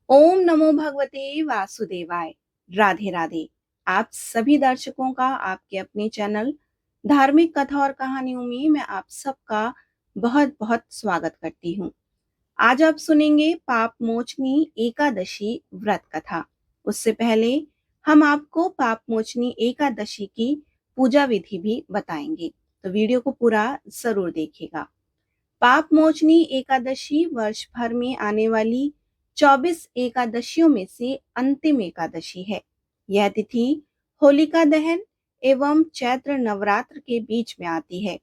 ओम नमो भगवते वासुदेवाय। राधे राधे। आप सभी दर्शकों का आपके अपने चैनल धार्मिक कथा और कहानियों में मैं आप सबका बहुत बहुत स्वागत करती हूँ। आज आप सुनेंगे पाप मोचनी एकादशी व्रत कथा। उससे पहले हम आपको पाप मोचनी एकादशी की पूजा विधि भी बताएंगे, तो वीडियो को पूरा जरूर देखिएगा। पाप मोचनी एकादशी वर्ष भर में आने वाली 24 एकादशियों में से अंतिम एकादशी है। यह तिथि होलिका दहन एवं चैत्र नवरात्र के बीच में आती है।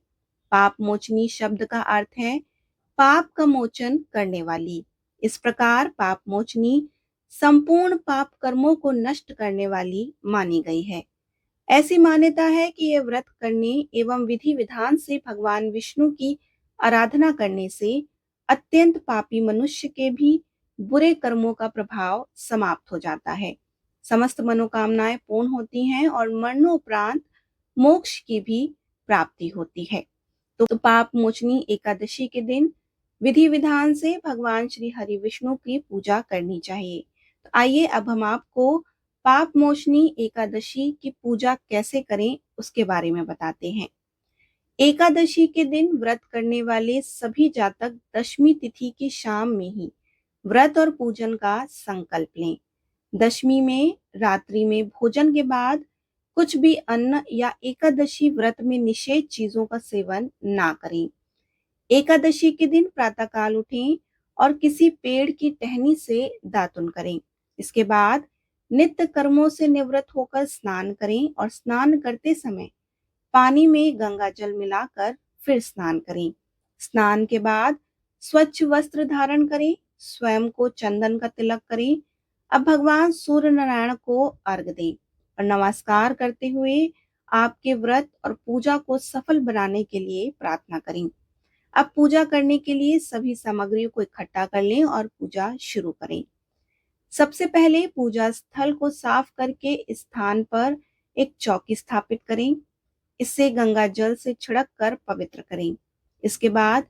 पाप मोचनी शब्द का अर्थ है पाप का मोचन करने वाली। इस प्रकार पाप मोचनी संपूर्ण पाप कर्मों को नष्ट करने वाली मानी गई है। ऐसी मान्यता है कि यह व्रत करने एवं विधि विधान से भगवान विष्णु की आराधना करने से अत्यंत पापी मनुष्य के भी बुरे कर्मों का प्रभाव समाप्त हो जाता है। समस्त मनोकामनाएं पूर्ण होती हैं और मरणोपरांत मोक्ष की भी प्राप्ति होती है। तो पाप मोचनी एकादशी के दिन विधि विधान से भगवान श्री हरि विष्णु की पूजा करनी चाहिए। तो आइए अब हम आपको पाप मोचनी एकादशी की पूजा कैसे करें उसके बारे में बताते हैं। एकादशी के दिन व्रत करने वाले सभी जातक दशमी तिथि की शाम में ही व्रत और पूजन का संकल्प लें। दशमी में रात्रि में भोजन के बाद कुछ भी अन्न या एकादशी व्रत में निषेध चीजों का सेवन ना करें। एकादशी के दिन प्रातःकाल उठें और किसी पेड़ की टहनी से दातुन करें। इसके बाद नित्य कर्मों से निवृत्त होकर स्नान करें और स्नान करते समय पानी में गंगा जल मिलाकर फिर स्नान करें। स्नान के बाद स्वच्छ वस्त्र धारण करें, स्वयं को चंदन का तिलक करें। अब भगवान सूर्य नारायण को अर्घ दें और नमस्कार करते हुए आपके व्रत और पूजा को सफल बनाने के लिए प्रार्थना करें। अब पूजा करने के लिए सभी सामग्रियों को इकट्ठा कर लें और पूजा शुरू करें। सबसे पहले पूजा स्थल को साफ करके इस स्थान पर एक चौकी स्थापित करें। इससे गंगा जल से छिड़क कर पवित्र करें। इसके बाद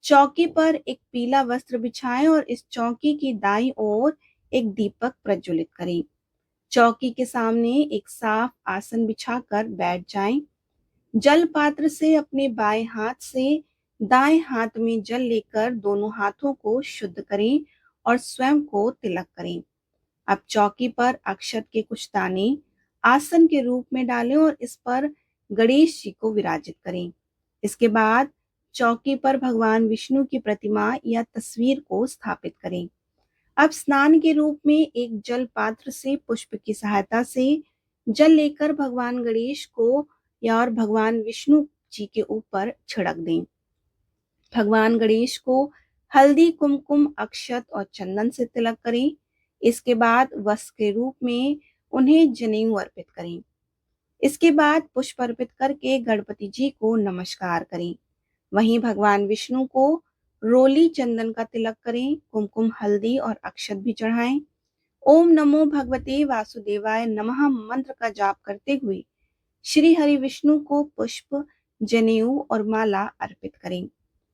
चौकी पर एक पीला वस्त्र बिछाएं और इस चौकी की दाईं ओर एक दीपक प्रज्वलित करें। चौकी के सामने एक साफ आसन बिछाकर बैठ जाएं। जल पात्र से अपने बाएं हाथ से दाएं हाथ में जल लेकर दोनों हाथों को शुद्ध करें और स्वयं को तिलक करें। अब चौकी पर अक्षत के कुछ दाने आसन के रूप में डालें और इस पर गणेश जी को विराजित करें। इसके बाद चौकी पर भगवान विष्णु की प्रतिमा या तस्वीर को स्थापित करें। अब स्नान के रूप में एक जल पात्र से पुष्प की सहायता से जल लेकर भगवान गणेश को या और भगवान विष्णु जी के ऊपर छिड़क दें। भगवान गणेश को हल्दी, कुमकुम, अक्षत और चंदन से तिलक करें। इसके बाद वस्त्र के रूप में उन्हें जनेऊ अर्पित करें। इसके बाद पुष्प अर्पित करके गणपति जी को नमस्कार करें। वहीं भगवान विष्णु को रोली चंदन का तिलक करें, कुमकुम, हल्दी और अक्षत भी चढ़ाएं। ओम नमो भगवते वासुदेवाय नमः मंत्र का जाप करते हुए श्री हरि विष्णु को पुष्प, जनेऊ और माला अर्पित करें।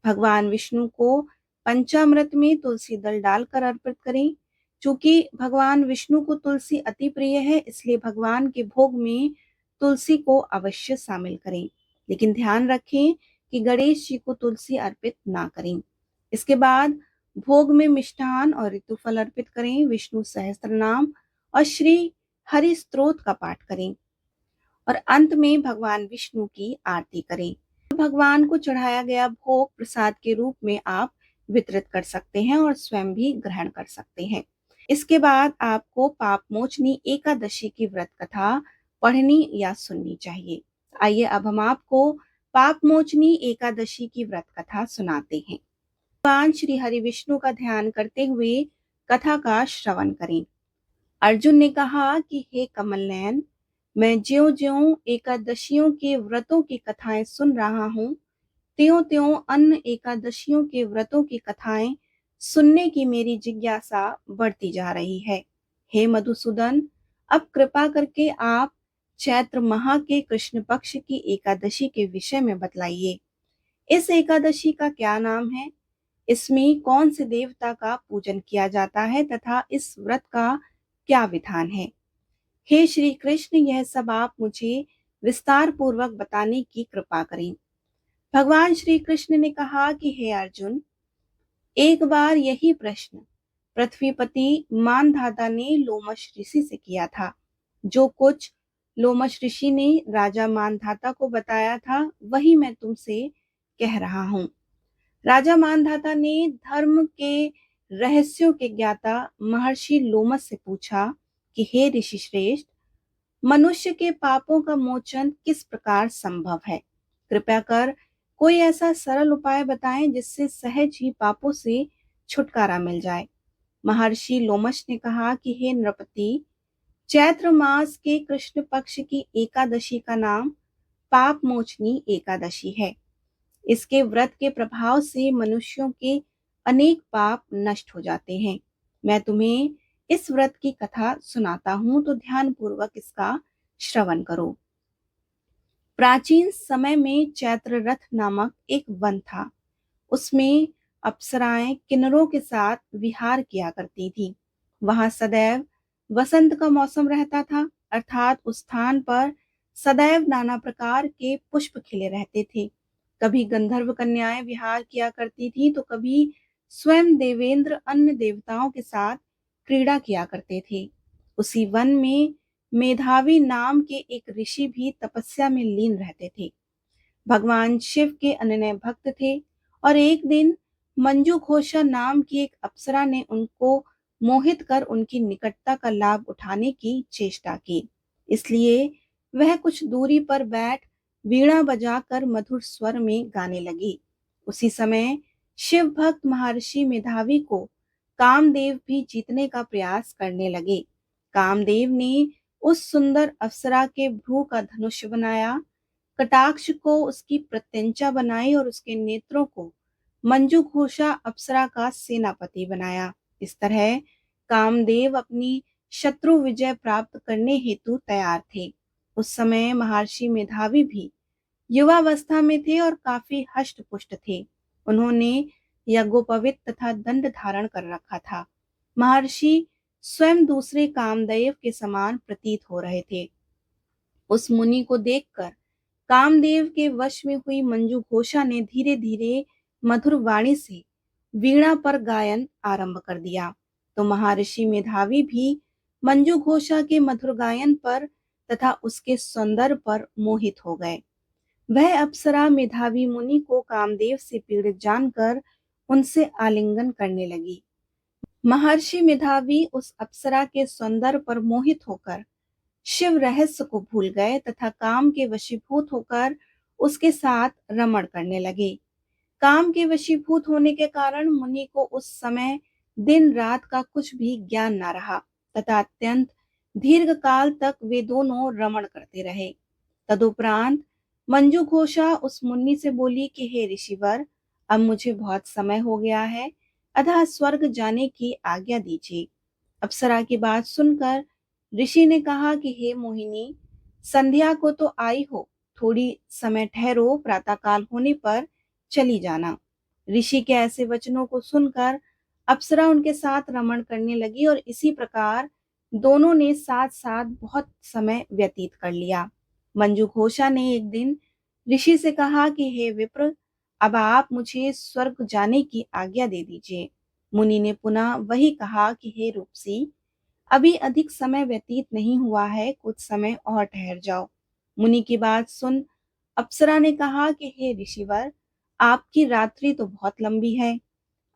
भगवान विष्णु को पंचामृत में तुलसी दल डालकर अर्पित करें। चूंकि भगवान विष्णु को तुलसी अति प्रिय है, इसलिए भगवान के भोग में तुलसी को अवश्य शामिल करें, लेकिन ध्यान रखें कि गणेश जी को तुलसी अर्पित ना करें। इसके बाद भोग में मिष्ठान और ऋतुफल अर्पित करें। विष्णु सहस्त्र नाम और श्री हरि स्तोत्र का पाठ करें और अंत में भगवान विष्णु की आरती करें। भगवान को चढ़ाया गया भोग प्रसाद के रूप में आप वितरित कर सकते हैं और स्वयं भी ग्रहण कर सकते हैं। इसके बाद आपको पाप मोचनी एकादशी की व्रत कथा पढ़नी या सुननी चाहिए। आइए अब हम आपको पाप मोचनी एकादशी की व्रत कथा सुनाते हैं। भगवान श्री हरि विष्णु का ध्यान करते हुए कथा का श्रवण करें। अर्जुन ने कहा कि हे कमल नयन, मैं ज्यों ज्यों एकादशियों के व्रतों की कथाएं सुन रहा हूँ, त्यों त्यों अन्य एकादशियों के व्रतों की कथाएं सुनने की मेरी जिज्ञासा बढ़ती जा रही है। हे मधुसूदन, अब कृपा करके आप चैत्र माह के कृष्ण पक्ष की एकादशी के विषय में बतलाइए। इस एकादशी का क्या नाम है? इसमें कौन से देवता का पूजन किया जाता है तथा इस व्रत का क्या विधान है। हे श्री कृष्ण, यह सब आप मुझे विस्तार पूर्वक बताने की कृपा करें। भगवान श्री कृष्ण ने कहा कि हे अर्जुन, एक बार यही प्रश्न पृथ्वीपति मानधाता ने लोमश ऋषि से किया था। जो कुछ लोमश ऋषि ने राजा मानधाता को बताया था वही मैं तुमसे कह रहा हूँ। राजा मानधाता ने धर्म के रहस्यों के ज्ञाता महर्षि लोमस से पूछा कि हे ऋषि श्रेष्ठ, मनुष्य के पापों का मोचन किस प्रकार संभव है। कृपया कर कोई ऐसा सरल उपाय बताएं जिससे सहज ही पापों से छुटकारा मिल जाए। महर्षि लोमश ने कहा कि हे नृपति, चैत्र मास के कृष्ण पक्ष की एकादशी का नाम पाप मोचनी एकादशी है। इसके व्रत के प्रभाव से मनुष्यों के अनेक पाप नष्ट हो जाते हैं। मैं तुम्हें इस व्रत की कथा सुनाता हूं, तो ध्यान पूर्वक इसका श्रवण करो। प्राचीन समय में चैत्र रथ नामक एक वन था। उसमें अप्सराएं किन्नरों के साथ विहार किया करती थी। वहां सदैव वसंत का मौसम रहता था, अर्थात उस स्थान पर सदैव नाना प्रकार के पुष्प खिले रहते थे। कभी गंधर्व कन्याएं विहार किया करती थी, तो कभी स्वयं देवेंद्र अन्य देवताओं के साथ क्रीड़ा किया करते थे। उसी वन में मेधावी नाम के एक ऋषि भी तपस्या में लीन रहते थे। भगवान शिव के अनन्य भक्त थे और एक दिन मंजू घोषा नाम की एक अप्सरा ने उनको मोहित कर उनकी निकटता का लाभ उठाने की चेष्टा की। इसलिए वह कुछ दूरी पर बैठ वीणा बजाकर मधुर स्वर में गाने लगी। उसी समय शिव भक्त महर्षि मेधावी को कामदेव भी जीतने का प्रयास करने लगे। कामदेव ने उस सुंदर अप्सरा के भ्रू का धनुष बनाया, कटाक्ष को उसकी प्रत्यंचा बनाई और उसके नेत्रों को मंजू घोषा अप्सरा का सेनापति बनाया। इस तरह कामदेव अपनी शत्रु विजय प्राप्त करने हेतु तैयार थे। उस समय महर्षि मेधावी भी युवावस्था में थे और काफी हष्ट पुष्ट थे। उन्होंने यज्ञोपवीत तथा दंड धारण कर रखा था। महर्षि स्वयं दूसरे कामदेव के समान प्रतीत हो रहे थे। उस मुनि को देखकर कामदेव के वश में हुई मंजू घोषा ने धीरे धीरे मधुर वाणी से वीणा पर गायन आरंभ कर दिया। तो महर्षि मेधावी भी मंजू घोषा के मधुर गायन पर तथा उसके सौंदर्य पर मोहित हो गए। वह अप्सरा मेधावी मुनि को कामदेव से पीड़ित जानकर उनसे आलिंगन करने लगी। महर्षि मेधावी उस अप्सरा के सौंदर्य पर मोहित होकर शिव रहस्य को भूल गए तथा काम के वशीभूत होकर उसके साथ रमण करने लगे। काम के वशीभूत होने के कारण मुनि को उस समय दिन रात का कुछ भी ज्ञान न रहा तथा अत्यंत दीर्घ काल तक वे दोनों रमण करते रहे। तदुपरांत मंजू घोषा उस मुनि से बोली कि हे ऋषिवर, अब मुझे बहुत समय हो गया है, अतः स्वर्ग जाने की आज्ञा दीजिए। अप्सरा की बात सुनकर ऋषि ने कहा कि हे मोहिनी, संध्या को तो आई हो, थोड़ी समय ठहरो, प्रातःकाल होने पर चली जाना। ऋषि के ऐसे वचनों को सुनकर अप्सरा उनके साथ रमण करने लगी और इसी प्रकार दोनों ने साथ साथ बहुत समय व्यतीत कर लिया। मंजू घोषा ने एक दिन ऋषि से कहा कि हे विप्र, अब आप मुझे स्वर्ग जाने की आज्ञा दे दीजिए। मुनि ने पुनः वही कहा कि हे रूपसी, अभी अधिक समय व्यतीत नहीं हुआ है, कुछ समय और ठहर जाओ। मुनि की बात सुन अप्सरा ने कहा कि हे ऋषिवर, आपकी रात्रि तो बहुत लंबी है।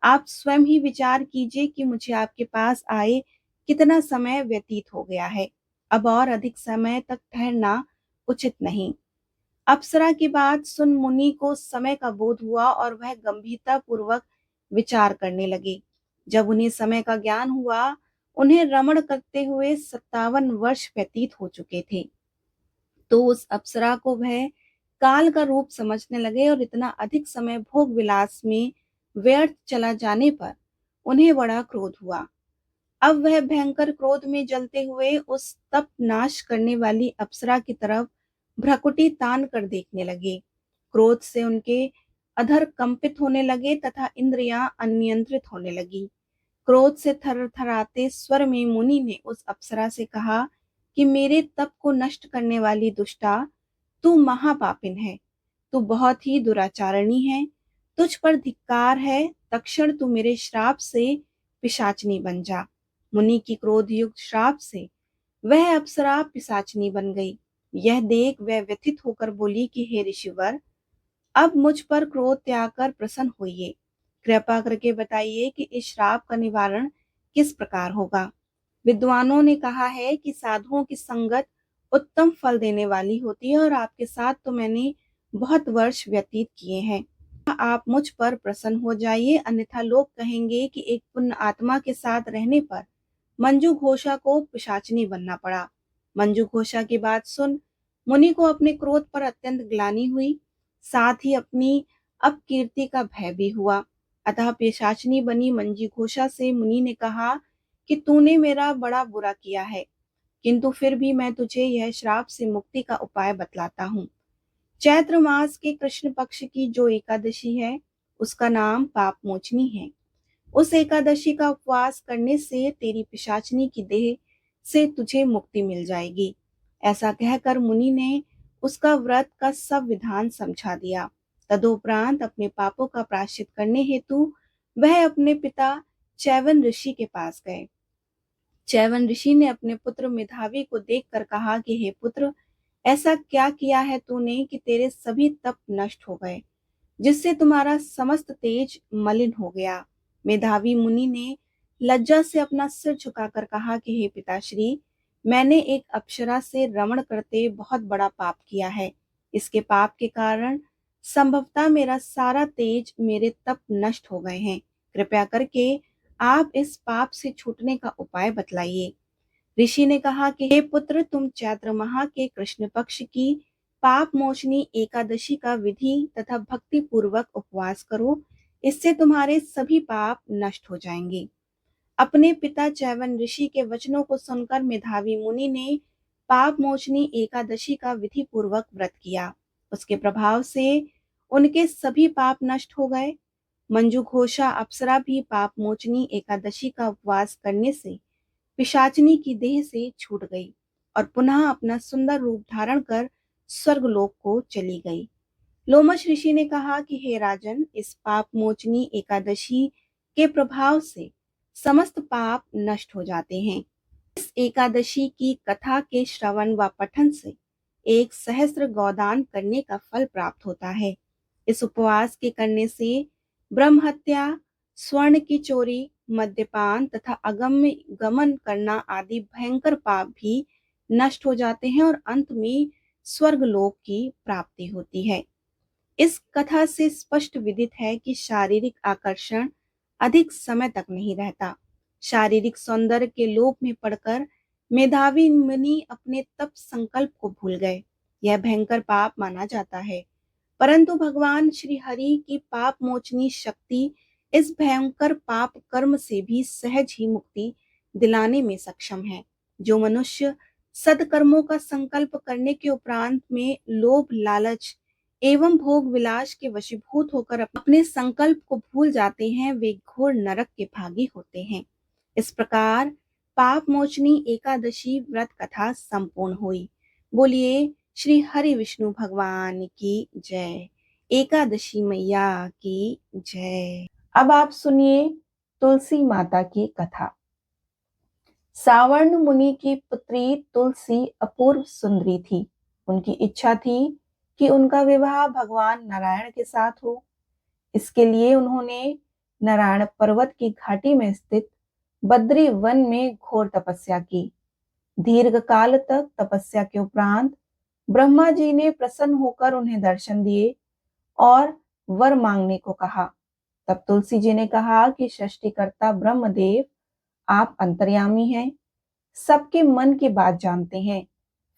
आप स्वयं ही विचार कीजिए कि मुझे आपके पास आए कितना समय व्यतीत हो गया है। अब और अधिक समय तक ठहरना उचित नहीं। अप्सरा की बात सुन मुनि को समय का बोध हुआ और वह गंभीरता पूर्वक विचार करने लगे। जब उन्हें समय का ज्ञान हुआ, उन्हें रमण करते हुए 57 वर्ष व्यतीत हो चुके थे। तो उस अप्सरा को वह काल का रूप समझने लगे और इतना अधिक समय भोग विलास में व्यर्थ चला जाने पर उन्हें बड़ा क्रोध हुआ। अब वह भयंकर क्रोध में जलते हुए उस तप नाश करने वाली अप्सरा की तरफ भ्रकुटी तान कर देखने लगे। क्रोध से उनके अधर कंपित होने लगे तथा इंद्रियां अनियंत्रित होने लगी। क्रोध से थरथराते स्वर में मुनि ने उस अप्सरा से कहा कि मेरे तप को नष्ट करने वाली दुष्टा, तू महापापिन है, तू बहुत ही दुराचारणी है, तुझ पर धिक्कार है, तक्षण तू मेरे श्राप से पिशाचनी बन जा। मुनि की क्रोध युक्त श्राप से वह अप्सरा पिशाचनी बन गई। यह देख वह व्यथित होकर बोली कि हे ऋषिवर, अब मुझ पर क्रोध त्याग कर प्रसन्न होइए। कृपा करके बताइए कि इस श्राप का निवारण किस प्रकार होगा। विद्वानों ने कहा है कि साधुओं की संगत उत्तम फल देने वाली होती है और आपके साथ तो मैंने बहुत वर्ष व्यतीत किए हैं। आप मुझ पर प्रसन्न हो जाइए, अन्यथा लोग कहेंगे कि एक पुण्य आत्मा के साथ रहने पर मंजू घोषा को पिशाचनी बनना पड़ा। मंजू घोषा की बात सुन मुनि को अपने क्रोध पर अत्यंत ग्लानि हुई, साथ ही अपनी अपकीर्ति का भय भी हुआ। अतः पिशाचनी बनी मंजू घोषा से मुनि ने कहा कि तूने मेरा बड़ा बुरा किया है, किंतु फिर भी मैं तुझे यह श्राप से मुक्ति का उपाय बतलाता हूँ। चैत्र मास के कृष्ण पक्ष की जो एकादशी है, उसका नाम पाप मोचनी है। उस एकादशी का उपवास करने से तेरी पिशाचनी की देह से तुझे मुक्ति मिल जाएगी। ऐसा कहकर मुनि ने उसका व्रत का सब विधान समझा दिया। तदुपरांत अपने पापों का प्रायश्चित करने हेतु वह अपने पिता चैवन ऋषि के पास गए। चैवन ऋषि ने अपने पुत्र मेधावी को देखकर कहा कि हे पुत्र, ऐसा क्या किया है तूने कि तेरे सभी तप नष्ट हो गए, जिससे तुम्हारा समस्त तेज मलिन हो गया। मेधावी मुनि ने लज्जा से अपना सिर झुकाकर कहा कि हे पिताश्री, मैंने एक अप्सरा से रमण करते बहुत बड़ा पाप किया है। इसके पाप के कारण संभवतः मेरा सारा तेज, मेरे तप नष्ट हो गए हैं। कृपया करके आप इस पाप से छूटने का उपाय बतलाइए। ऋषि ने कहा कि हे पुत्र, तुम चैत्र माह के कृष्ण पक्ष की पाप मोचनी एकादशी का विधि तथा भक्ति पूर्वक उपवास करो, इससे तुम्हारे सभी पाप नष्ट हो जाएंगे। अपने पिता चैवन ऋषि के वचनों को सुनकर मेधावी मुनि ने पाप मोचनी एकादशी का विधि पूर्वक व्रत किया। उसके प्रभाव से उनके सभी पाप नष्ट हो गए। मंजू घोषा अप्सरा भी पाप मोचनी एकादशी का उपवास करने से पिशाचनी की देह से छूट गई और पुनः अपना सुंदर रूप धारण कर स्वर्गलोक को चली गई। लोमश ऋषि ने कहा कि हे राजन, इस पाप मोचनी एकादशी के प्रभाव से समस्त पाप नष्ट हो जाते हैं। इस एकादशी की कथा के श्रवण व पठन से 1 सहस्त्र गौदान करने का फल प्राप्त होता है। इस उपवास के करने से ब्रह्म हत्या, स्वर्ण की चोरी, मद्यपान तथा अगम्य गमन करना आदि भयंकर पाप भी नष्ट हो जाते हैं और अंत में स्वर्गलोक की प्राप्ति होती है। इस कथा से स्पष्ट विदित है कि शारीरिक आकर्षण अधिक समय तक नहीं रहता। शारीरिक सौंदर्य के लोभ में पड़कर मेधावी मुनि अपने तप संकल्प को भूल गए। यह भयंकर पाप माना जाता है, परंतु भगवान श्री हरि की पाप मोचनी शक्ति इस भयंकर पाप कर्म से भी सहज ही मुक्ति दिलाने में सक्षम है। जो मनुष्य सदकर्मों का संकल्प करने के उपरांत में लोभ, लालच एवं भोग विलास के वशीभूत होकर अपने संकल्प को भूल जाते हैं, वे घोर नरक के भागी होते हैं। इस प्रकार पाप मोचनी एकादशी व्रत कथा संपूर्ण हुई। बोलिए श्री हरि विष्णु भगवान की जय। एकादशी मैया की जय। अब आप सुनिए तुलसी माता की कथा। सावर्ण मुनि की पुत्री तुलसी अपूर्व सुंदरी थी। उनकी इच्छा थी कि उनका विवाह भगवान नारायण के साथ हो। इसके लिए उन्होंने नारायण पर्वत की घाटी में स्थित बद्री वन में घोर तपस्या की। दीर्घ काल तक तपस्या के उपरांत ब्रह्मा जी ने प्रसन्न होकर उन्हें दर्शन दिए और वर मांगने को कहा। तब तुलसी जी ने कहा कि सृष्टिकर्ता ब्रह्मदेव, आप अंतर्यामी हैं, सबके मन की बात जानते हैं,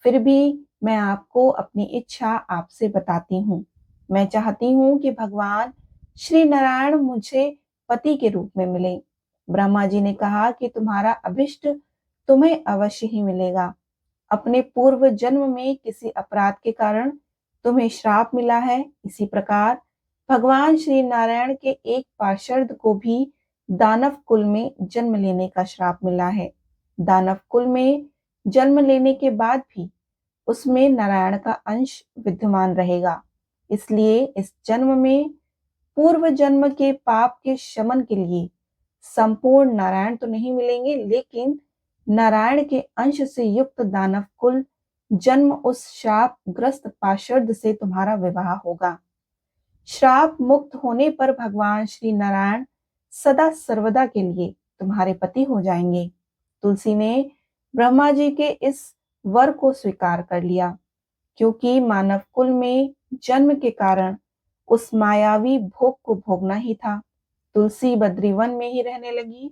फिर भी मैं आपको अपनी इच्छा आपसे बताती हूँ। मैं चाहती हूँ कि भगवान श्री नारायण मुझे पति के रूप में मिले। ब्रह्मा जी ने कहा कि तुम्हारा अभिष्ट तुम्हें अवश्य ही मिलेगा। अपने पूर्व जन्म में किसी अपराध के कारण तुम्हें श्राप मिला है, इसी प्रकार भगवान श्री नारायण के एक पार्षद को भी दानव कुल में जन्म लेने का श्राप मिला है। दानव कुल में जन्म लेने के बाद भी उसमें नारायण का अंश विद्यमान रहेगा। इसलिए इस जन्म में पूर्व जन्म के पाप के शमन के लिए संपूर्ण नारायण तो नहीं मिलेंगे, लेकिन नारायण के अंश से युक्त दानव कुल जन्म उस श्राप ग्रस्त पार्षद से तुम्हारा विवाह होगा। श्राप मुक्त होने पर भगवान श्री नारायण सदा सर्वदा के लिए तुम्हारे पति हो जाएंगे। तुलसी ने ब्रह्मा जी के इस वर को स्वीकार कर लिया, क्योंकि मानव कुल में जन्म के कारण उस मायावी भोग को भोगना ही था। तुलसी बद्रीवन में ही रहने लगी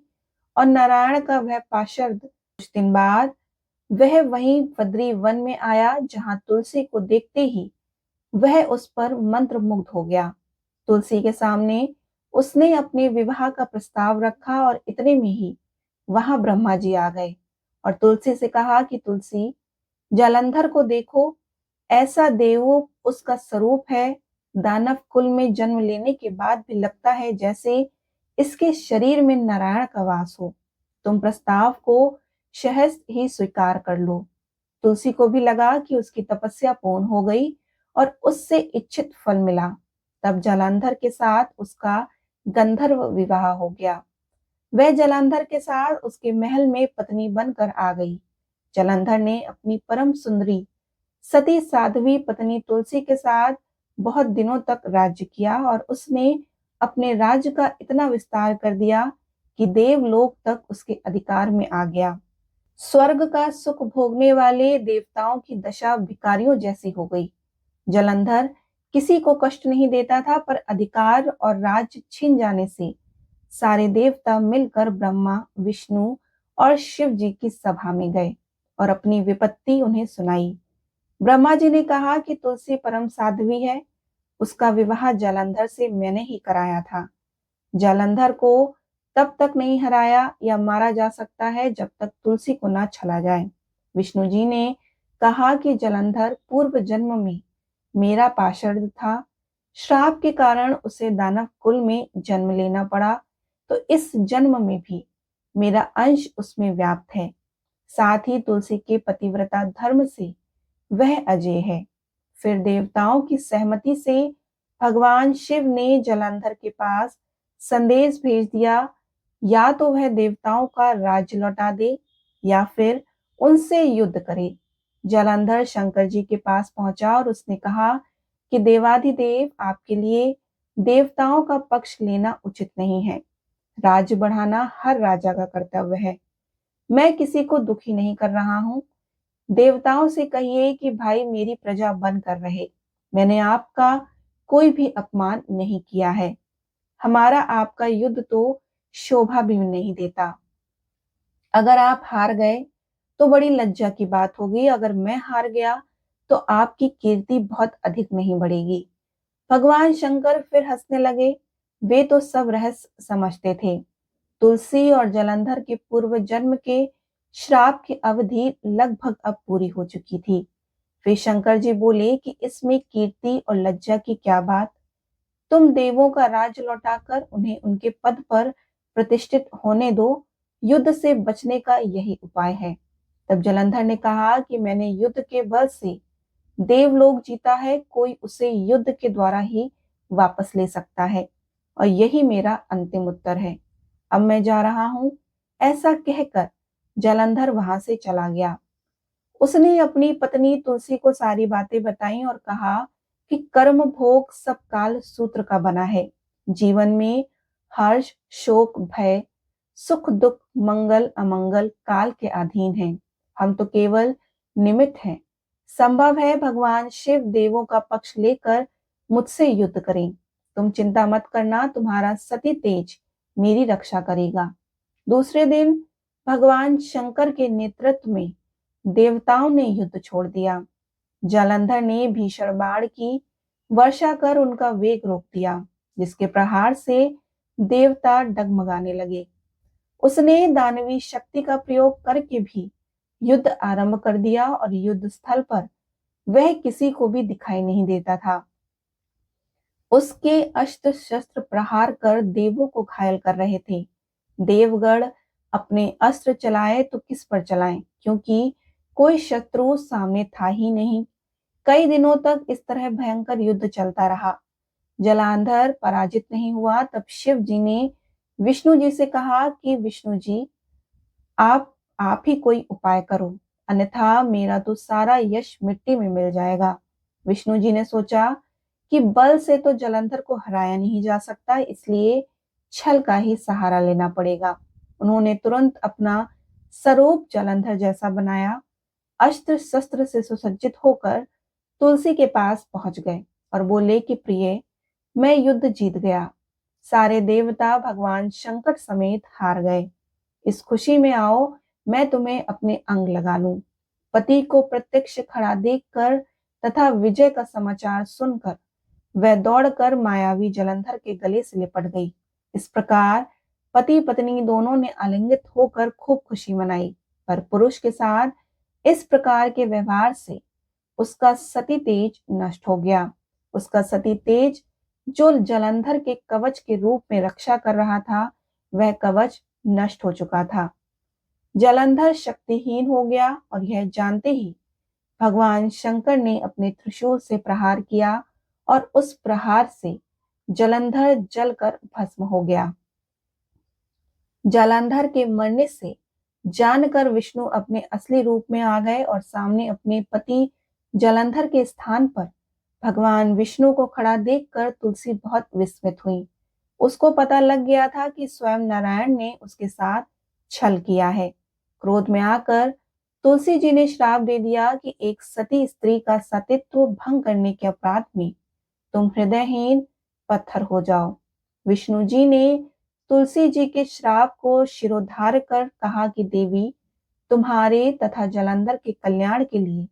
और नारायण का वह पार्षद कुछ दिन बाद वह वहीं बद्रीवन में आया, जहां तुलसी को देखते ही वह उस पर मंत्र मुग्ध हो गया। तुलसी के सामने उसने अपने विवाह का प्रस्ताव रखा और इतने में ही वहां ब्रह्मा जी आ गए और तुलसी से कहा कि तुलसी, जालंधर को देखो, ऐसा देव उसका स्वरूप है। दानव कुल में जन्म लेने के बाद भी लगता है जैसे इसके शरीर में नारायण का वास हो। तुम प्रस्ताव को सहज ही स्वीकार कर लो। तुलसी को भी लगा कि उसकी तपस्या पूर्ण हो गई और उससे इच्छित फल मिला। तब जालंधर के साथ उसका गंधर्व विवाह हो गया। वह जालंधर के साथ उसके महल में पत्नी बनकर आ गई। जालंधर ने अपनी परम सुंदरी सती साध्वी पत्नी तुलसी के साथ बहुत दिनों तक राज्य किया और उसने अपने राज्य का इतना विस्तार कर दिया कि देवलोक तक उसके अधिकार में आ गया। स्वर्ग का सुख भोगने वाले देवताओं की दशा भिखारियों जैसी हो गई। जालंधर किसी को कष्ट नहीं देता था, पर अधिकार और राज्य छीन जाने से सारे देवता मिलकर ब्रह्मा, विष्णु और शिव जी की सभा में गए और अपनी विपत्ति उन्हें सुनाई। ब्रह्मा जी ने कहा कि तुलसी परम साध्वी है, उसका विवाह जालंधर से मैंने ही कराया था। जालंधर को तब तक नहीं हराया या मारा जा सकता है जब तक तुलसी को ना छला जाए। विष्णु जी ने कहा कि जालंधर पूर्व जन्म में मेरा पार्षद था, श्राप के कारण उसे दानव कुल में जन्म लेना पड़ा, तो इस जन्म में भी मेरा अंश उसमें व्याप्त है। साथ ही तुलसी के पतिव्रता धर्म से वह अजय है। फिर देवताओं की सहमति से भगवान शिव ने जालंधर के पास संदेश भेज दिया, या तो वह देवताओं का राज्य लौटा दे या फिर उनसे युद्ध करे। जालंधर शंकर जी के पास पहुंचा और उसने कहा कि देवाधिदेव, आपके लिए देवताओं का पक्ष लेना उचित नहीं है। राज्य बढ़ाना हर राजा का कर्तव्य है। मैं किसी को दुखी नहीं कर रहा हूँ। देवताओं से कहिए कि भाई मेरी प्रजा बनकर रहे। मैंने आपका कोई भी अपमान नहीं किया है। हमारा आपका युद्ध तो शोभा भी नहीं देता। अगर आप हार गए तो बड़ी लज्जा की बात होगी, अगर मैं हार गया तो आपकी कीर्ति बहुत अधिक नहीं बढ़ेगी। भगवान शंकर फिर हंसने लगे। वे तो सब रहस्य समझते थे। तुलसी और जालंधर के पूर्व जन्म के श्राप की अवधि लगभग अब पूरी हो चुकी थी। फिर शंकर जी बोले कि इसमें कीर्ति और लज्जा की क्या बात। तुम देवों का राज लौटाकर उन्हें उनके पद पर प्रतिष्ठित होने दो। युद्ध से बचने का यही उपाय है। तब जालंधर ने कहा कि मैंने युद्ध के बल से देवलोक जीता है, कोई उसे युद्ध के द्वारा ही वापस ले सकता है और यही मेरा अंतिम उत्तर है। अब मैं जा रहा हूं। ऐसा कहकर जालंधर वहां से चला गया। उसने अपनी पत्नी तुलसी को सारी बातें बताई और कहा कि कर्म भोग सब काल सूत्र का बना है। जीवन में हर्ष, शोक, भय, सुख, दुख, मंगल, अमंगल काल के अधीन हैं। हम तो केवल निमित्त हैं। संभव है भगवान शिव देवों का पक्ष लेकर मुझसे युद्ध करें। तुम चिंता मत करना, तुम्हारा सती तेज मेरी रक्षा करेगा। दूसरे दिन भगवान शंकर के नेतृत्व में देवताओं ने युद्ध छोड़ दिया। जालंधर ने भीषण बाण की वर्षा कर उनका वेग रोक दिया, जिसके प्रहार से देवता डगमगाने लगे। उसने दानवी शक्ति का प्रयोग करके भी युद्ध आरंभ कर दिया और युद्ध स्थल पर वह किसी को भी दिखाई नहीं देता था। उसके अस्त्र शस्त्र प्रहार कर देवों को घायल कर रहे थे। देवगण अपने अस्त्र चलाए तो किस पर चलाएं, क्योंकि कोई शत्रु सामने था ही नहीं। कई दिनों तक इस तरह भयंकर युद्ध चलता रहा। जलांधर पराजित नहीं हुआ। तब शिव जी ने विष्णु जी से कहा कि विष्णु जी, आप ही कोई उपाय करो, अन्यथा मेरा तो सारा यश मिट्टी में मिल जाएगा। विष्णु जी ने सोचा कि बल से तो जलंधर को हराया नहीं जा सकता, इसलिए छल का ही सहारा लेना पड़ेगा। उन्होंने तुरंत अपना स्वरूप जलंधर जैसा बनाया, अस्त्र शस्त्र से सुसज्जित होकर तुलसी के पास पहुंच गए और बोले कि प्रिय, मैं युद्ध जीत गया। सारे देवता भगवान शंकर समेत हार गए। इस खुशी में आओ, मैं तुम्हें अपने अंग लगा लूं। पति को प्रत्यक्ष खड़ा देखकर तथा विजय का समाचार सुनकर वह दौड़कर मायावी जलंधर के गले से लिपट गई। इस प्रकार पति पत्नी दोनों ने आलिंगित होकर खूब खुशी मनाई। पर पुरुष के साथ इस प्रकार के व्यवहार से उसका सती तेज नष्ट हो गया। उसका सती तेज जो जलंधर के कवच के रूप में रक्षा कर रहा था, वह कवच नष्ट हो चुका था। जलंधर शक्तिहीन हो गया और यह जानते ही भगवान शंकर ने अपने त्रिशूल से प्रहार किया और उस प्रहार से जलंधर जलकर भस्म हो गया। जलंधर के मरने से जानकर विष्णु अपने असली रूप में आ गए और सामने अपने पति जलंधर के स्थान पर भगवान विष्णु को खड़ा देखकर तुलसी बहुत विस्मित हुई। उसको पता लग गया था कि स्वयं नारायण ने उसके साथ छल किया है। क्रोध में आकर तुलसी जी ने श्राप दे दिया कि एक सती स्त्री का सतीत्व भंग करने के अपराध में तुम हृदयहीन पत्थर हो जाओ। विष्णु जी ने तुलसी जी के श्राप को शिरोधार्य कर कहा कि देवी, तुम्हारे तथा जलंधर के कल्याण के लिए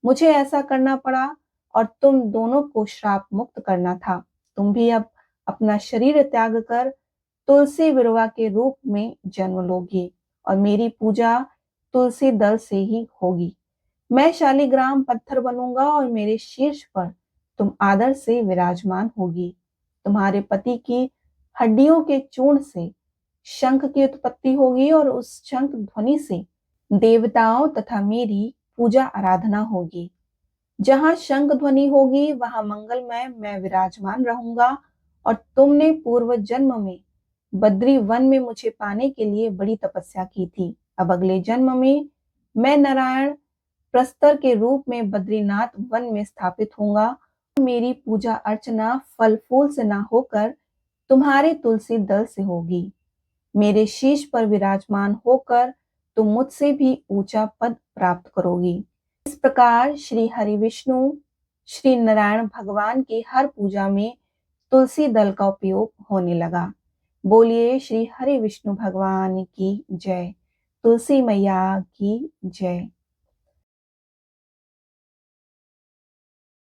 मुझे ऐसा करना पड़ा और तुम दोनों को श्राप मुक्त करना था। तुम भी अब अपना शरीर त्याग कर तुलसी विरवा के रूप में जन्म लोगी और मेरी पूजा तुलसी दल से ही होगी। मैं शालिग्राम पत्थर बनूंगा और मेरे शीर्ष पर तुम आदर से विराजमान होगी। तुम्हारे पति की हड्डियों के चूर्ण से शंख की उत्पत्ति होगी और उस शंख ध्वनि से देवताओं तथा मेरी पूजा आराधना होगी। जहां शंख ध्वनि होगी वहां मंगलमय मैं विराजमान रहूंगा और तुमने पूर्व जन्म में बद्री वन में मुझे पाने के लिए बड़ी तपस्या की थी। अब अगले जन्म में मैं नारायण प्रस्तर के रूप में बद्रीनाथ वन में स्थापित होऊंगा। मेरी पूजा अर्चना फल फूल से ना होकर तुम्हारे तुलसी दल से होगी। मेरे शीश पर विराजमान होकर तुम मुझसे भी ऊंचा पद प्राप्त करोगी। इस प्रकार श्री हरि विष्णु श्री नारायण भगवान की हर पूजा में तुलसी दल का उपयोग होने लगा। बोलिए श्री हरि विष्णु भगवान की जय। तुलसी मैया की जय।